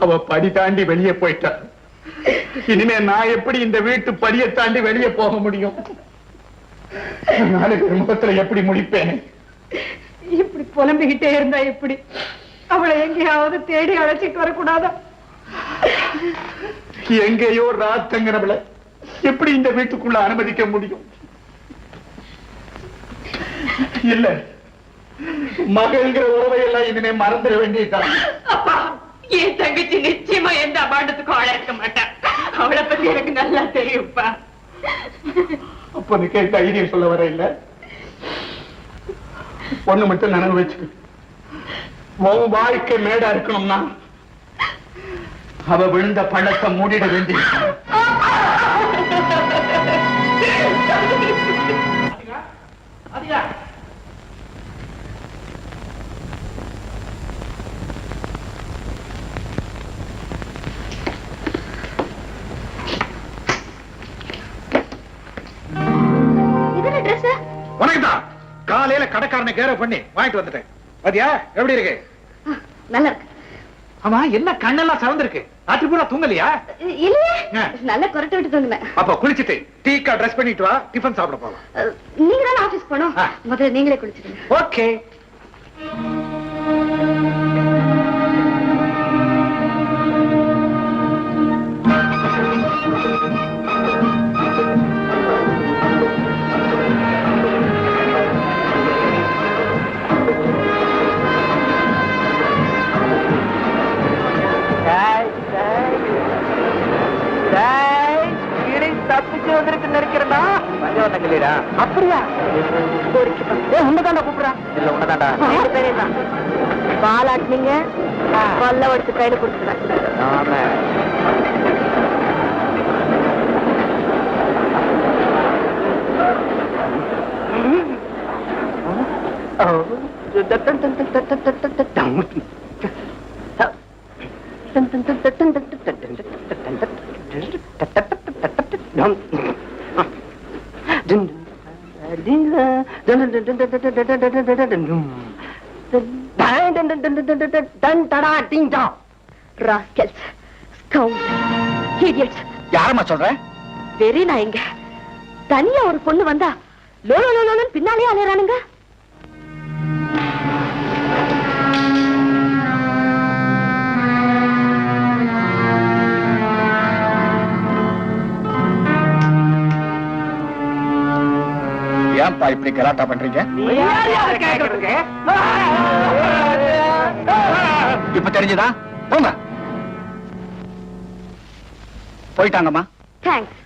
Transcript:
அவ படி தாண்டி வெளியே போயிட்டா. இனிமே நான் எப்படி இந்த வீட்டு படியை தாண்டி வெளியே போக முடியும்? நாளைக்கு முகத்துல எப்படி முடிப்பேன்? இப்படி புலம்பிக்கிட்டே இருந்தா எப்படி? அவளை எங்கேயாவது தேடி அழைச்சிட்டு வரக்கூடாதா? எங்கேயோ ராத்தங்கிறவளை எப்படி இந்த வீட்டுக்குள்ள அனுமதிக்க முடியும்? இல்ல, மகள்ங்கிற உறவை எல்லாம் இனிமே மறந்துட வேண்டியதான். அப்பா, என் தங்கச்சி நிச்சயமா எந்த அபாண்டத்துக்கும் ஆளா இருக்க மாட்டான். அவளை பத்தி எனக்கு நல்லா தெரியும்ப்பா. அப்ப நீ கேட்க தைரியம் சொல்ல வர இல்ல. ஒண்ணு மட்டும் நினைவு வச்சுக்க, உன் வாழ்க்கை மேடா இருக்கணும்னா அவ விழுந்த பழத்தை மூடிட வேண்டிய. உனக்குதான் காலையில கடைக்காரனை கேர பண்ணி வாங்கிட்டு வந்துட்டேன். பாத்தியா எப்படி இருக்கு? நல்லா இருக்கு. ஆமா, என்ன கண்ணெல்லாம் சவந்திருக்கு? ராத்திரி பூரா தூங்கலையா? இல்லையே, நல்லா குறைட்டு விட்டு தூங்கினேன். அப்ப குளிச்சுட்டு டீக்கா ட்ரெஸ் பண்ணிட்டு வா, டிஃபன் சாப்பிட போலாம். நீங்க தானே ஆபீஸ் போனோம், முதல்ல நீங்களே குளிச்சிடுங்க. ஓகே. அப்படியா? உன்னதாண்டா கூப்பிடுறா. இல்ல உன்னதாண்டா. பாலாட்டினீங்க, பல்ல எடுத்து கையில கொடுத்துறேன். யாரம்மா சொல்ற? வெறி நாயங்க. தனியா ஒரு பொண்ணு வந்தா லோலோலோலோன்னு பின்னாலே அலையறானுங்க. ஏன்பா இப்படி கலாட்டா பண்றீங்க? இப்ப தெரிஞ்சதா? போங்க. போயிட்டாங்கம்மா. தேங்க்ஸ்.